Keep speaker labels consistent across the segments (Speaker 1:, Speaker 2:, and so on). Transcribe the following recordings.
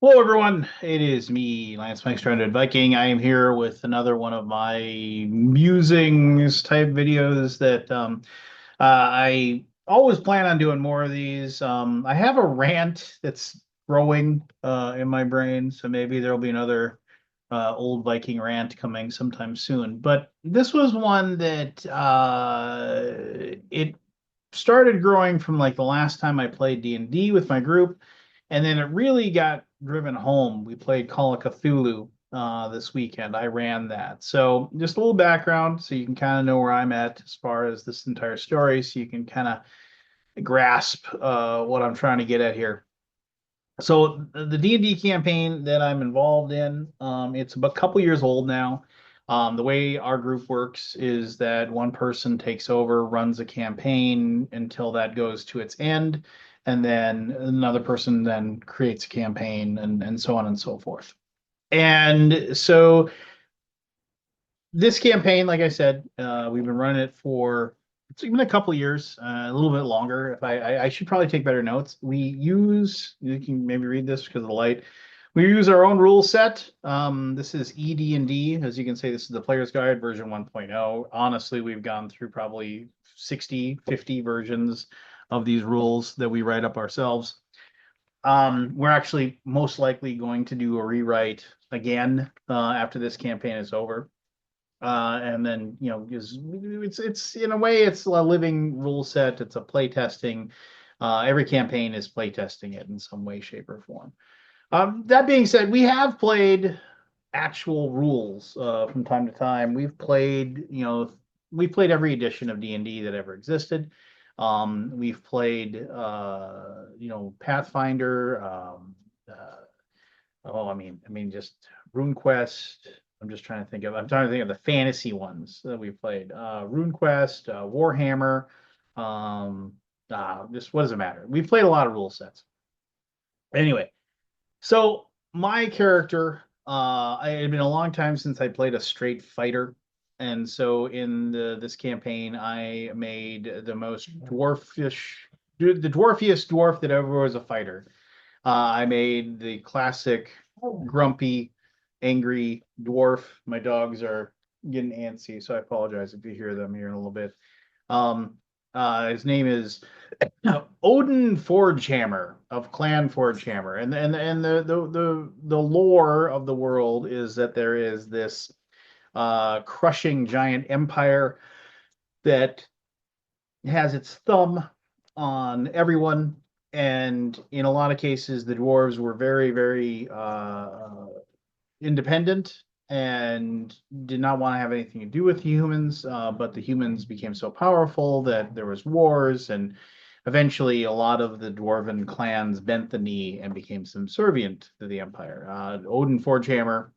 Speaker 1: Hello, everyone. It is me, Lance Mike Stranded Viking. I am here with another one of my musings type videos that I always plan on doing more of these. I have a rant that's growing in my brain, so maybe there'll be another old Viking rant coming sometime soon. But this was one that it started growing from like the last time I played D&D with my group, and then it really got driven home. We played Call of Cthulhu this weekend. I ran that. So just a little background so you can kind of know where I'm at as far as this entire story, so you can kind of grasp what I'm trying to get at here. So the D&D campaign that I'm involved in, it's about a couple years old now. The way our group works is that one person takes over, runs a campaign until that goes to its end, and then another person then creates a campaign and so on and so forth. And so this campaign, like I said, we've been running it for it's been a couple years, a little bit longer. If I should probably take better notes. You can maybe read this because of the light. We use our own rule set. This is ED&D. As you can see, this is the Player's Guide version 1.0. Honestly, we've gone through probably 60, 50 versions of these rules that we write up ourselves. We're actually most likely going to do a rewrite again after this campaign is over. And then because it's in a way it's a living rule set. It's a play testing. Every campaign is play testing it in some way, shape, or form. That being said, we have played actual rules from time to time. We've played every edition of D&D that ever existed. We've played Pathfinder. Just RuneQuest. I'm trying to think of the fantasy ones that we played. RuneQuest, Warhammer. Just what does it matter? We've played a lot of rule sets. Anyway, so my character, it had been a long time since I played a straight fighter. And so in this campaign, I made the dwarfiest dwarf that ever was a fighter. I made the classic grumpy, angry dwarf. My dogs are getting antsy, so I apologize if you hear them here in a little bit. His name is Odin Forgehammer of Clan Forgehammer, and the lore of the world is that there is this crushing giant empire that has its thumb on everyone, and in a lot of cases, the dwarves were very, very independent and did not want to have anything to do with humans. But the humans became so powerful that there was wars, and eventually a lot of the dwarven clans bent the knee and became subservient to the empire. Odin Forgehammer,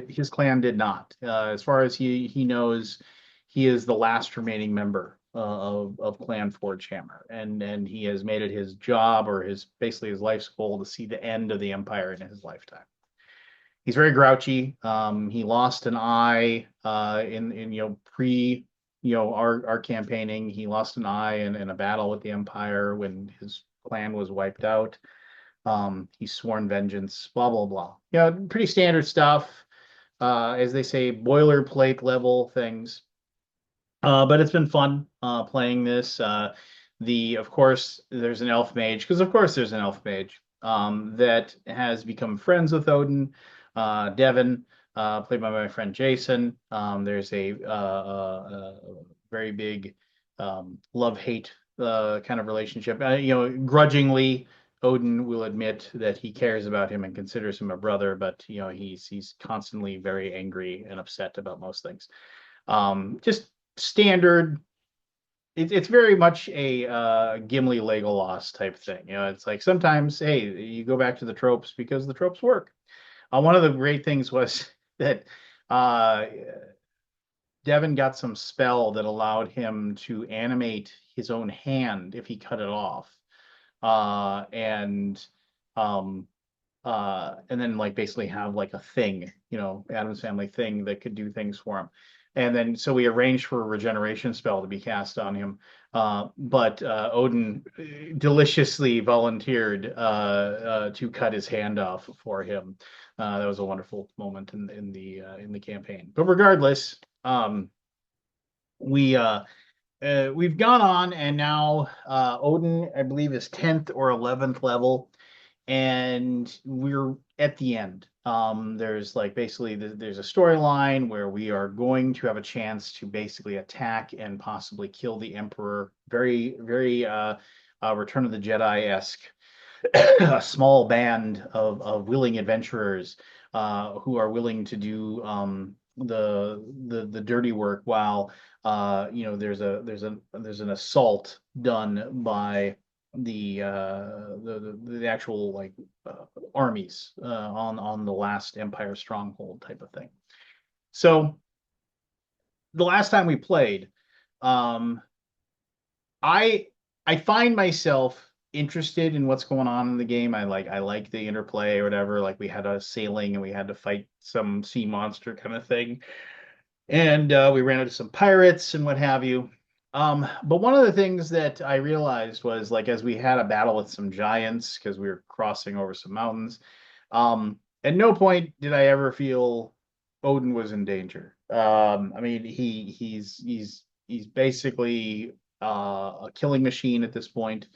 Speaker 1: his clan did not. As far as he knows, he is the last remaining member of Clan Forgehammer, and he has made it his job or basically his life's goal to see the end of the empire in his lifetime. He's very grouchy. He lost an eye in pre our campaigning. He lost an eye in a battle with the Empire when his clan was wiped out. He's sworn vengeance. Blah blah blah. Pretty standard stuff. As they say, boilerplate level things. But it's been fun playing this. Of course, there's an elf mage because of course there's an elf mage that has become friends with Odin. Devin, played by my friend Jason. There's a very big love-hate kind of relationship. Grudgingly, Odin will admit that he cares about him and considers him a brother, but he's constantly very angry and upset about most things. Just standard. It's very much a Gimli Legolas type thing. It's like sometimes, hey, you go back to the tropes because the tropes work. One of the great things was that Devin got some spell that allowed him to animate his own hand if he cut it off. And and then like basically have like a thing, Adam's family thing that could do things for him. And then so we arranged for a regeneration spell to be cast on him. But Odin deliciously volunteered to cut his hand off for him. That was a wonderful moment in the campaign. But regardless, we we've gone on, and now Odin, I believe, is 10th or 11th level, and we're at the end. There's like basically there's a storyline where we are going to have a chance to basically attack and possibly kill the Emperor. Very, very Return of the Jedi-esque. A small band of willing adventurers who are willing to do the dirty work while there's an assault done by the actual like armies on the last Empire stronghold type of thing. So the last time we played, um, I I find myself interested in what's going on in the game. I like the interplay or whatever. Like we had a sailing and we had to fight some sea monster kind of thing, and we ran into some pirates and what have you. But one of the things that I realized was like as we had a battle with some giants because we were crossing over some mountains, at no point did I ever feel Odin was in danger. I mean, he's basically a killing machine at this point.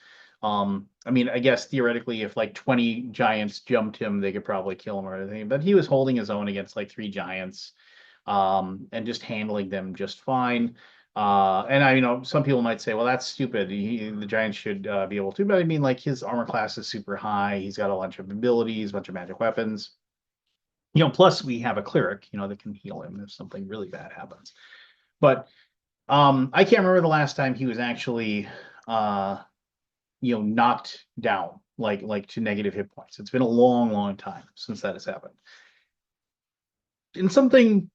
Speaker 1: I mean, I guess theoretically, if like 20 giants jumped him, they could probably kill him or anything. But he was holding his own against like three giants, and just handling them just fine. And some people might say, well, that's stupid. The Giants should be able to. But I mean, like his armor class is super high. He's got a bunch of abilities, a bunch of magic weapons. Plus we have a cleric, that can heal him if something really bad happens. But I can't remember the last time he was actually, knocked down like to negative hit points. It's been a long, long time since that has happened. And something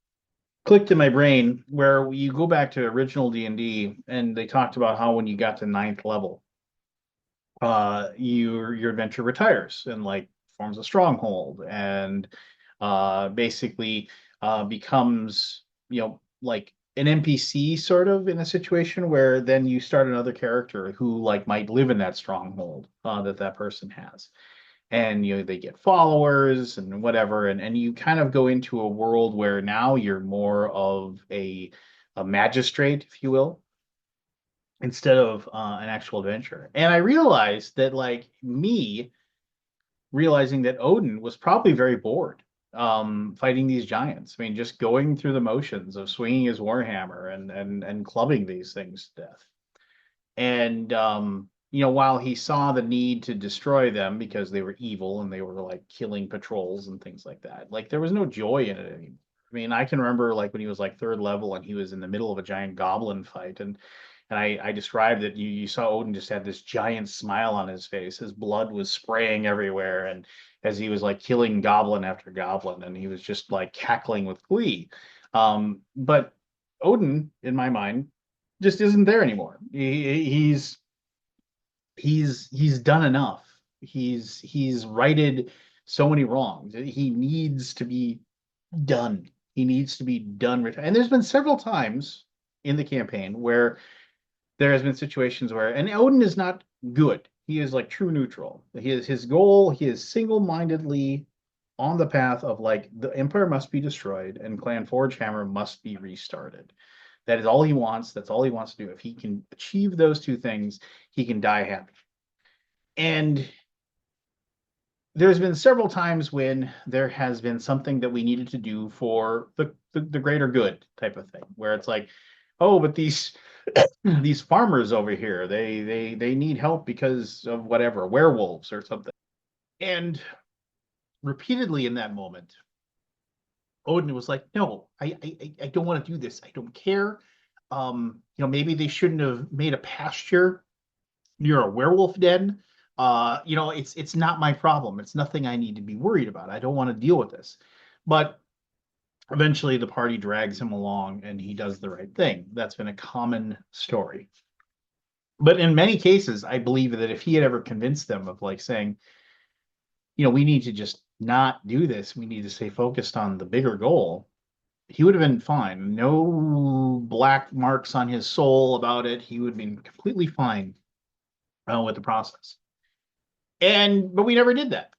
Speaker 1: clicked in my brain where you go back to original D&D and they talked about how when you got to ninth level, your adventure retires and like forms a stronghold and basically becomes like an NPC sort of in a situation where then you start another character who like might live in that stronghold that person has, and they get followers and whatever, and you kind of go into a world where now you're more of a magistrate, if you will, instead of an actual adventurer. And I realized that like me realizing that Odin was probably very bored fighting these giants. I mean, just going through the motions of swinging his warhammer and clubbing these things to death. And while he saw the need to destroy them because they were evil and they were like killing patrols and things like that, like there was no joy in it anymore. I mean, I can remember like when he was like third level and he was in the middle of a giant goblin fight, and I described that you saw Odin just had this giant smile on his face. His blood was spraying everywhere, and as he was like killing goblin after goblin, and he was just like cackling with glee. But Odin, in my mind, just isn't there anymore. He's done enough. He's righted so many wrongs. He needs to be done. He needs to be done. And there's been several times in the campaign where there has been situations where, and Odin is not good. He is like true neutral. He is his goal. He is single-mindedly on the path of like the Empire must be destroyed and Clan Forgehammer must be restarted. That is all he wants. That's all he wants to do. If he can achieve those two things, he can die happy. And there's been several times when there has been something that we needed to do for the greater good type of thing, where it's like, oh, but these farmers over here, they need help because of whatever, werewolves or something. And repeatedly in that moment, Odin was like, no, I don't want to do this. I don't care. Maybe they shouldn't have made a pasture near a werewolf den. It's not my problem. It's nothing I need to be worried about. I don't want to deal with this. But eventually the party drags him along and he does the right thing. That's been a common story. But in many cases, I believe that if he had ever convinced them of like saying, we need to just not do this. We need to stay focused on the bigger goal. He would have been fine. No black marks on his soul about it. He would have been completely fine with the process. But we never did that.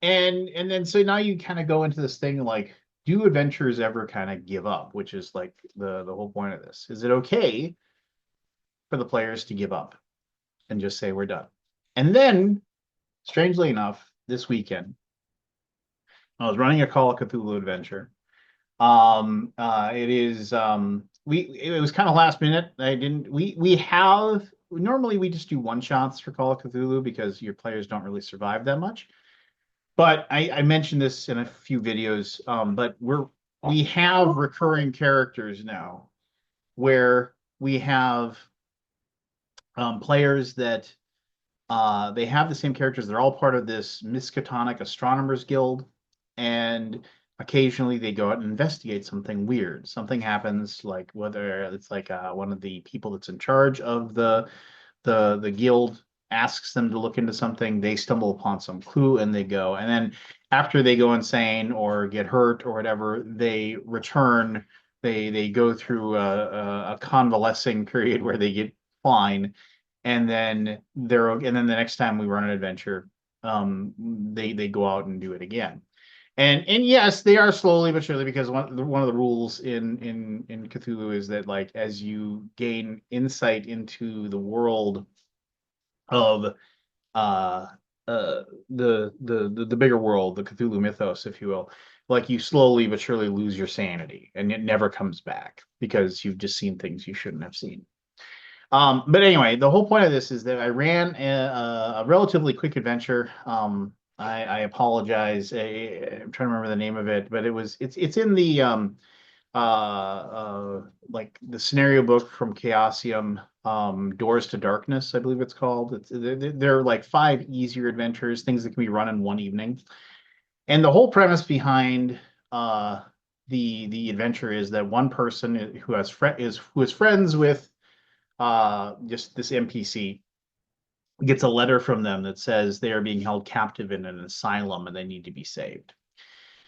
Speaker 1: And then so now you kind of go into this thing like, do adventurers ever kind of give up? Which is like the whole point of this. Is it okay for the players to give up and just say we're done? And then, strangely enough, this weekend I was running a Call of Cthulhu adventure. It is it was kind of last minute. I didn't we have normally we just do one shots for Call of Cthulhu because your players don't really survive that much. But I mentioned this in a few videos. But we have recurring characters now where we have players that they have the same characters. They're all part of this Miskatonic Astronomers Guild, and occasionally they go out and investigate something weird. Something happens, like whether it's like one of the people that's in charge of the guild asks them to look into something. They stumble upon some clue and they go. And then after they go insane or get hurt or whatever, they return. They go through a convalescing period where they get fine, and then the next time we run an adventure, they go out and do it again. And yes, they are slowly but surely, because one of the rules in Cthulhu is that, like, as you gain insight into the world of uh the bigger world, the Cthulhu mythos, if you will, like, you slowly but surely lose your sanity, and it never comes back because you've just seen things you shouldn't have seen. But anyway, the whole point of this is that I ran a relatively quick adventure. I apologize. I'm trying to remember the name of it, but it's in the like the scenario book from Chaosium, Doors to Darkness, I believe it's called. They're like 5 easier adventures, things that can be run in one evening. And the whole premise behind the adventure is that one person who is friends with just this NPC gets a letter from them that says they are being held captive in an asylum and they need to be saved.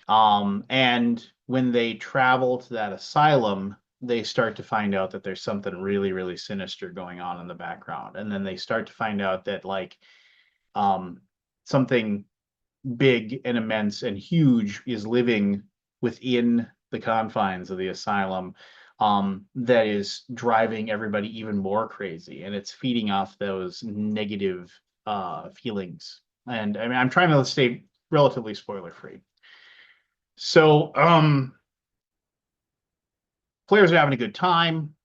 Speaker 1: And when they travel to that asylum, they start to find out that there's something really, really sinister going on in the background. And then they start to find out that, like, something big and immense and huge is living within the confines of the asylum, that is driving everybody even more crazy, and it's feeding off those negative feelings. And I mean, I'm trying to stay relatively spoiler free. So players are having a good time,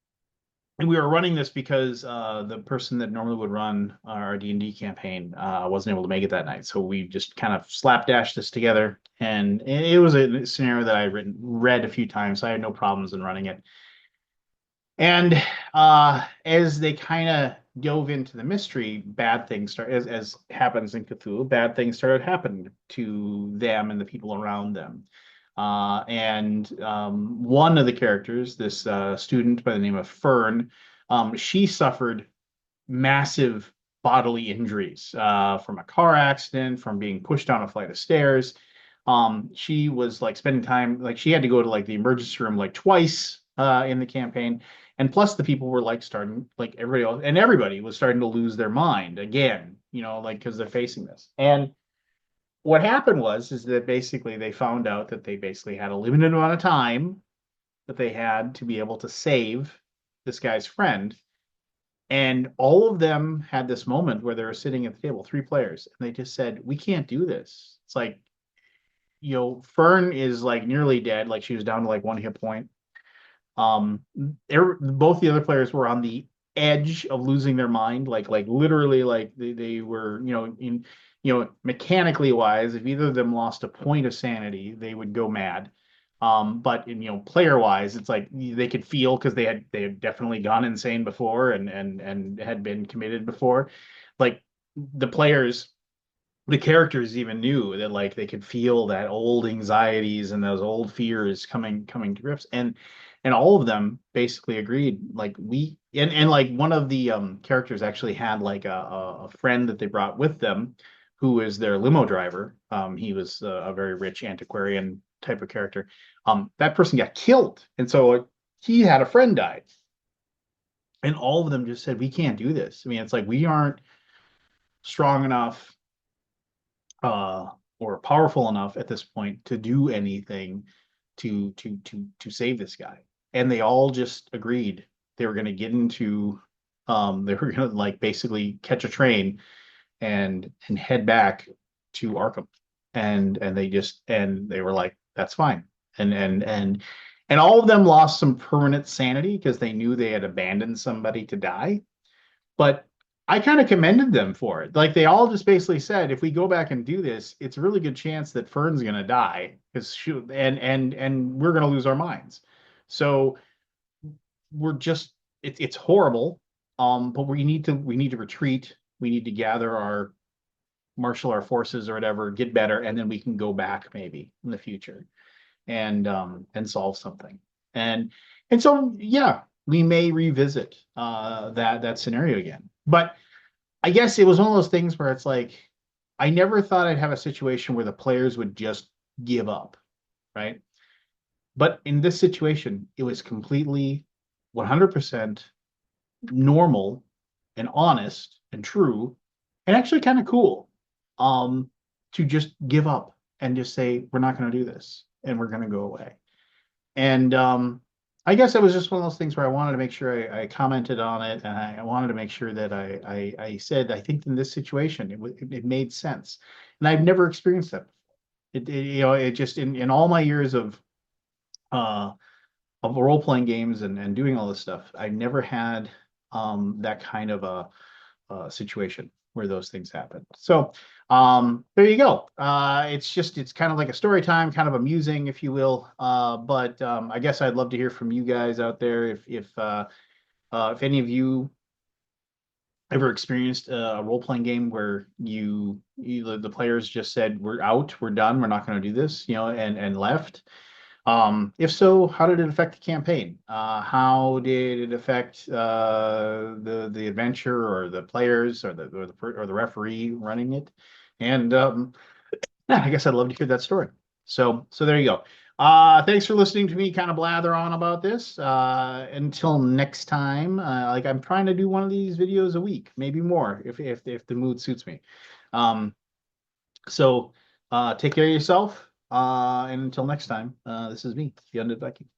Speaker 1: and we were running this because the person that normally would run our D&D campaign wasn't able to make it that night. So we just kind of slapdash this together, and it was a scenario that I read a few times, so I had no problems in running it. And as they kind of dove into the mystery, bad things start, as happens in Cthulhu, bad things started happening to them and the people around them. And one of the characters, this student by the name of Fern, she suffered massive bodily injuries from a car accident, from being pushed down a flight of stairs. She was like spending time, like she had to go to like the emergency room like twice in the campaign. And plus the people were like starting, like everybody else, and everybody was starting to lose their mind again, like because they're facing this. And what happened is that basically they found out that they basically had a limited amount of time that they had to be able to save this guy's friend. And all of them had this moment where they were sitting at the table, 3 players, and they just said, "We can't do this." It's like, Fern is like nearly dead, like she was down to like 1 hit point. Both the other players were on the edge of losing their mind, like literally, like they were, mechanically wise, if either of them lost a point of sanity, they would go mad. But player wise, it's like they could feel, because they had definitely gone insane before and had been committed before. Like the players, the characters even knew that, like, they could feel that old anxieties and those old fears coming to grips, and all of them basically agreed, like, and like one of the characters actually had like a friend that they brought with them who is their limo driver. He was a very rich antiquarian type of character. That person got killed, and so he had a friend die, and all of them just said, "We can't do this." I mean, it's like we aren't strong enough uh, or powerful enough at this point to do anything to save this guy. And they all just agreed they were going to get into they were going to like basically catch a train and head back to Arkham. And they were like, that's fine. And all of them lost some permanent sanity because they knew they had abandoned somebody to die. But I kind of commended them for it. Like they all just basically said, if we go back and do this, it's a really good chance that Fern's gonna die because shoot, and we're gonna lose our minds. So we're just it's horrible. But we need to retreat. We need to gather our marshal our forces or whatever, get better, and then we can go back maybe in the future and solve something. And and so yeah, we may revisit that scenario again. But I guess it was one of those things where it's like I never thought I'd have a situation where the players would just give up, right? But in this situation, it was completely 100% normal and honest and true and actually kind of cool to just give up and just say, we're not going to do this and we're going to go away. And I guess it was just one of those things where I wanted to make sure I commented on it, and I wanted to make sure that I said I think in this situation it made sense, and I've never experienced that. It just in all my years of role playing games and doing all this stuff, I never had that kind of a situation where those things happen. So there you go. It's kind of like a story time, kind of amusing, if you will. But I guess I'd love to hear from you guys out there if any of you ever experienced a role playing game where the players just said, we're out, we're done, we're not going to do this, and left. If so, how did it affect the campaign? How did it affect the adventure or the players or the referee running it? And yeah, I guess I'd love to hear that story. So there you go. Thanks for listening to me kind of blather on about this. Until next time, like I'm trying to do one of these videos a week, maybe more if the mood suits me. Um, so take care of yourself. And until next time, this is me, the Undead Viking.